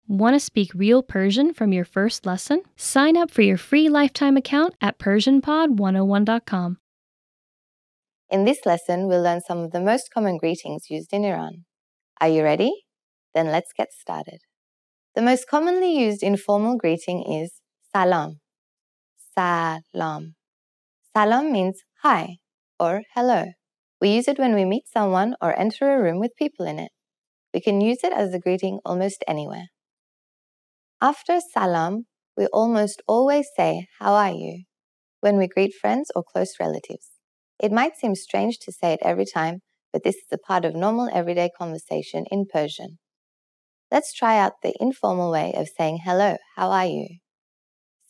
Want to speak real Persian from your first lesson? Sign up for your free lifetime account at PersianPod101.com. In this lesson, we'll learn some of the most common greetings used in Iran. Are you ready? Then let's get started. The most commonly used informal greeting is salam. Salam. Salam means hi or hello. We use it when we meet someone or enter a room with people in it. We can use it as a greeting almost anywhere. After salam, we almost always say, how are you? When we greet friends or close relatives. It might seem strange to say it every time, but this is a part of normal everyday conversation in Persian. Let's try out the informal way of saying hello, how are you?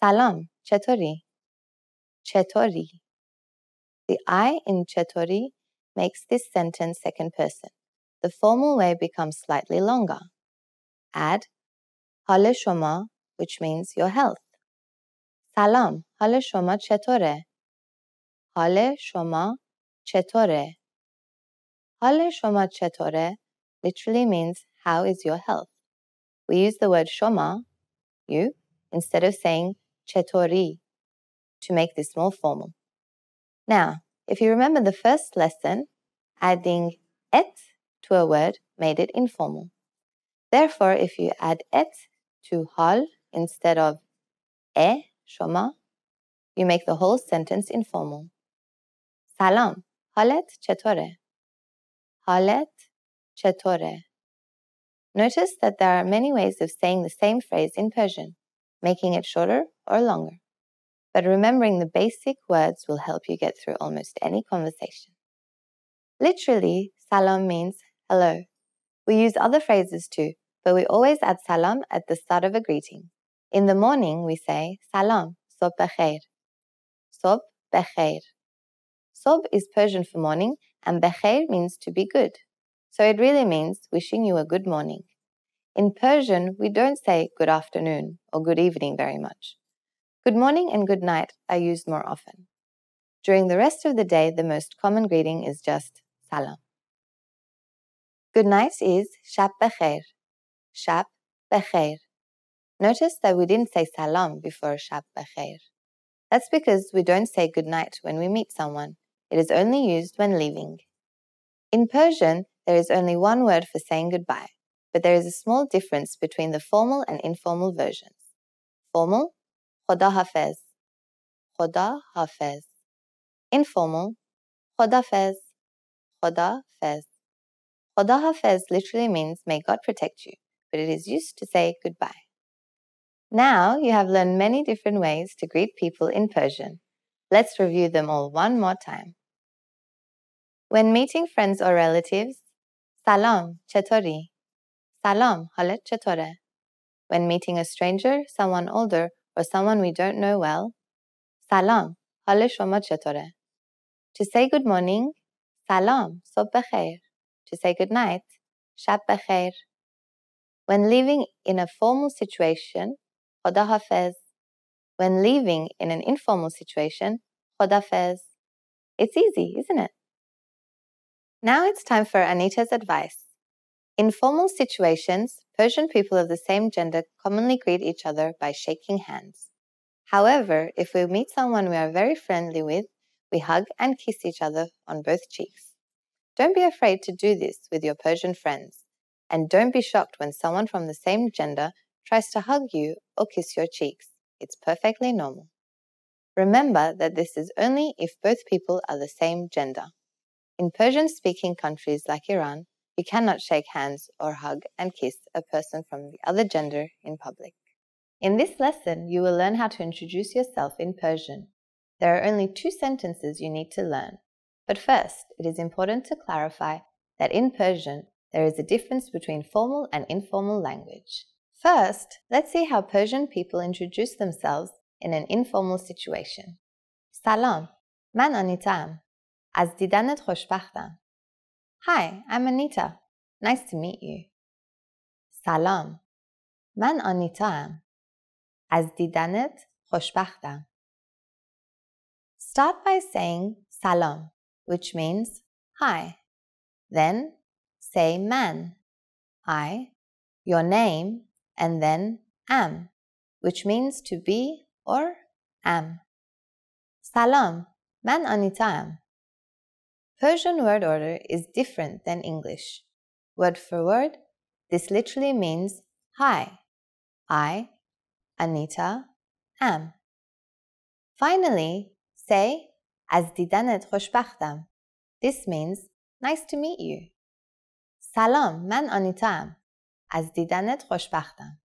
Salam, chetori. Chetori. The I in chetori makes this sentence second person. The formal way becomes slightly longer. Add hale shoma, which means your health. Salam, hale shoma chetore. Hale shoma chetore. Hale shoma chetore literally means how is your health. We use the word shoma, you, instead of saying chetori to make this more formal. Now, if you remember the first lesson, adding et to a word made it informal. Therefore, if you add et to hal instead of shoma, you make the whole sentence informal. Salam, halet chetore. Halet chetore. Notice that there are many ways of saying the same phrase in Persian, making it shorter or longer. But remembering the basic words will help you get through almost any conversation. Literally, salam means hello. We use other phrases too, but we always add salam at the start of a greeting. In the morning, we say salam, sob bekhair. Sob bekhair. Sob is Persian for morning, and bekhair means to be good. So it really means wishing you a good morning. In Persian, we don't say good afternoon or good evening very much. Good morning and good night are used more often. During the rest of the day, the most common greeting is just salam. Good night is shab bekhair. Shab bekhair. Notice that we didn't say salam before shab bekhair. That's because we don't say good night when we meet someone. It is only used when leaving. In Persian, there is only one word for saying goodbye, but there is a small difference between the formal and informal versions. Formal, khoda hafez. Khoda hafez. Informal, khodafez. Khoda fez. Khoda hafez literally means may God protect you, but it is used to say goodbye. Now you have learned many different ways to greet people in Persian. Let's review them all one more time. When meeting friends or relatives, salam, chetori. Salam, halet chetore. When meeting a stranger, someone older, or someone we don't know well, salam, hale shoma chetore. To say good morning, salam, sob bekhair. To say good night, shab bekhair. When living in a formal situation, khoda hafez. When leaving in an informal situation, khodafez. It's easy, isn't it? Now it's time for Anita's advice. In formal situations, Persian people of the same gender commonly greet each other by shaking hands. However, if we meet someone we are very friendly with, we hug and kiss each other on both cheeks. Don't be afraid to do this with your Persian friends, and don't be shocked when someone from the same gender tries to hug you or kiss your cheeks. It's perfectly normal. Remember that this is only if both people are the same gender. In Persian-speaking countries like Iran, you cannot shake hands or hug and kiss a person from the other gender in public. In this lesson, you will learn how to introduce yourself in Persian. There are only 2 sentences you need to learn. But first, it is important to clarify that in Persian, there is a difference between formal and informal language. First, let's see how Persian people introduce themselves in an informal situation. Salam, man Anita. Az didanet khoshbakhtam. Hi, I'm Anita. Nice to meet you. Salam, man Anita. Az didanet khoshbakhtam. Start by saying salam, which means hi. Then say man, I, your name, and then am, which means to be or am. Salam, man Anita am. Persian word order is different than English. Word for word, this literally means hi. I, Anita, am. Finally, say از دیدنت خوشبختم. This means nice to meet you. سلام، من آنیتا ام. از دیدنت خوشبختم.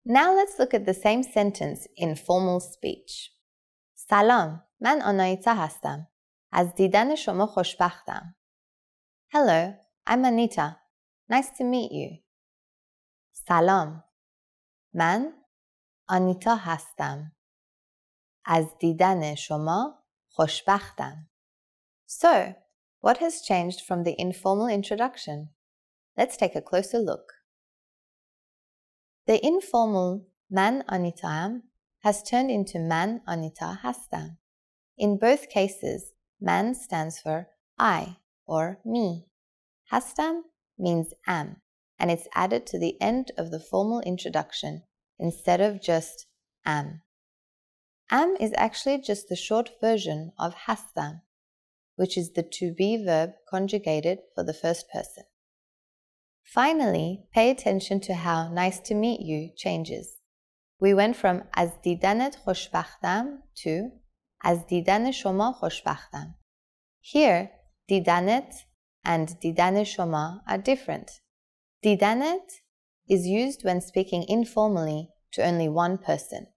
Now let's look at the same sentence in formal speech. سلام، من آنایتا هستم. از دیدن شما خوشبختم. Hello, I'm Anita. Nice to meet you. سلام، من آنیتا هستم. از دیدن شما خوشبختم. So, what has changed from the informal introduction? Let's take a closer look. The informal man Anita am has turned into man Anita hastam. In both cases, man stands for I or me. Hastam means am, and it's added to the end of the formal introduction instead of just am. Am is actually just the short version of hastam, which is the to be verb conjugated for the first person. Finally, pay attention to how nice to meet you changes. We went from از دیدنت خوشبختم to از دیدن شما خوشبختم. Here, دیدنت and دیدن شما are different. دیدنت is used when speaking informally to only one person.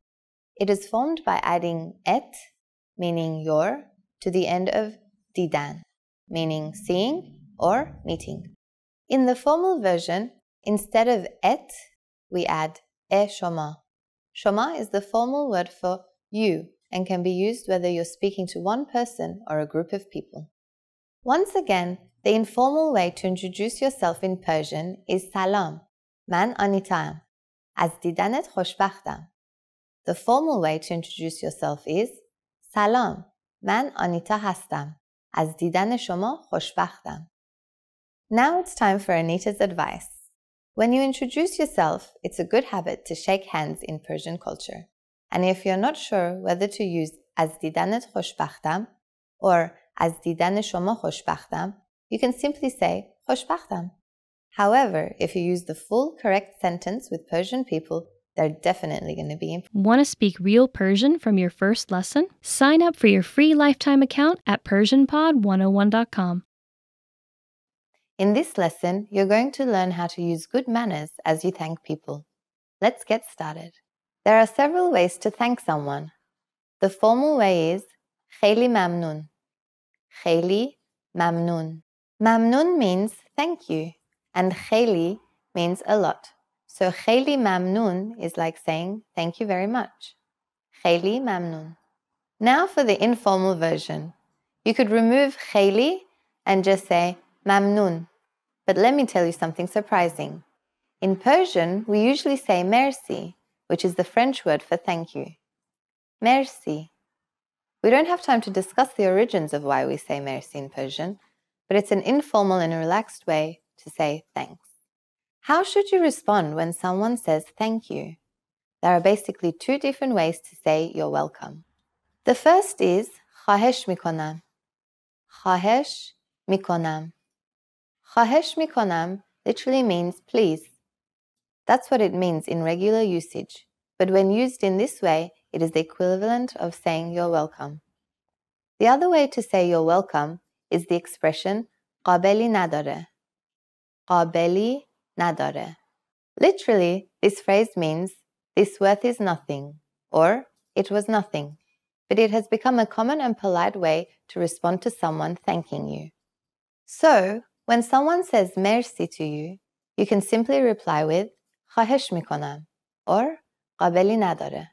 It is formed by adding et, meaning your, to the end of دیدن, meaning seeing or meeting. In the formal version, instead of et, we add شما. Shoma is the formal word for you and can be used whether you're speaking to one person or a group of people. Once again, the informal way to introduce yourself in Persian is salam, man Anita. Az didanet khoshbakhtam. The formal way to introduce yourself is salam, man Anita hastam. Az didan shoma khoshbakhtam. Now it's time for Anita's advice. When you introduce yourself, it's a good habit to shake hands in Persian culture. And if you're not sure whether to use az didanet khoshbakhtam or az didan shoma khoshbakhtam, you can simply say khoshbakhtam. However, if you use the full correct sentence with Persian people, they're definitely going to be improved. Want to speak real Persian from your first lesson? Sign up for your free lifetime account at PersianPod101.com. In this lesson, you're going to learn how to use good manners as you thank people. Let's get started. There are several ways to thank someone. The formal way is خیلی ممنون. خیلی ممنون. Mamnun means thank you, and خیلی means a lot. So خیلی ممنون is like saying thank you very much. خیلی ممنون. Now for the informal version. You could remove خیلی and just say ممنون. But let me tell you something surprising. In Persian, we usually say merci, which is the French word for thank you. Merci. We don't have time to discuss the origins of why we say merci in Persian, but it's an informal and relaxed way to say thanks. How should you respond when someone says thank you? There are basically two different ways to say you're welcome. The first is خواهش میکنم. خواهش میکنم. خواهش میکنم literally means please. That's what it means in regular usage, but when used in this way, it is the equivalent of saying you're welcome. The other way to say you're welcome is the expression قابلی نداره. قابلی نداره. Literally, this phrase means this worth is nothing, or it was nothing, but it has become a common and polite way to respond to someone thanking you. So, when someone says merci to you, you can simply reply with خواهش میکنم or قابلی نداره.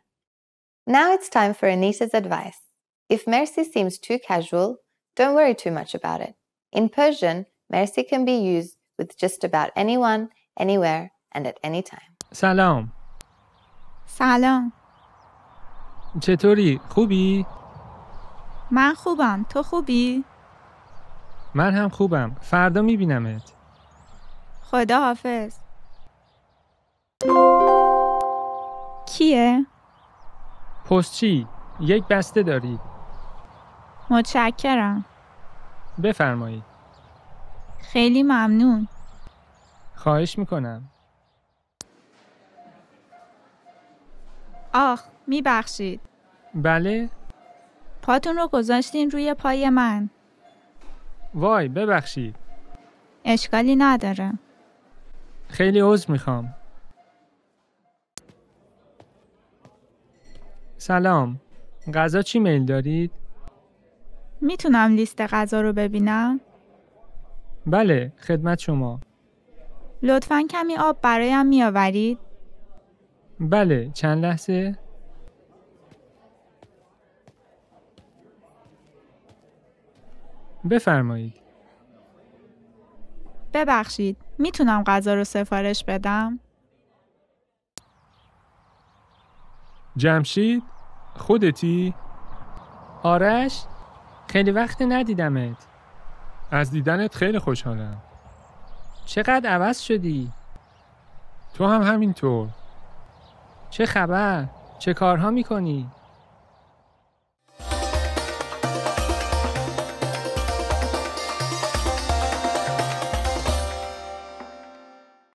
Now it's time for Anita's advice. If merci seems too casual, don't worry too much about it. In Persian, merci can be used with just about anyone, anywhere, and at any time. سلام. سلام. چطوری؟ خوبی؟ من خوبم. تو خوبی؟ من هم خوبم. فردا میبینمت. خدا حافظ. چیه؟ پستچی، یک بسته دارید. متشکرم. بفرمایید. خیلی ممنون. خواهش میکنم. آخ، میبخشید. بله؟ پاتون رو گذاشتین روی پای من. وای ببخشید. اشکالی نداره. خیلی عذر میخوام. سلام. غذا چی میل دارید؟ میتونم لیست غذا رو ببینم؟ بله، خدمت شما. لطفاً کمی آب برایم میآورید؟ بله، چند لحظه؟ بفرمایید. ببخشید، میتونم غذا رو سفارش بدم؟ جمشید؟ خودتی؟ آرش؟ خیلی وقت ندیدمت. از دیدنت خیلی خوشحالم. چقدر عوض شدی؟ تو هم همینطور. چه خبر؟ چه کارها میکنی؟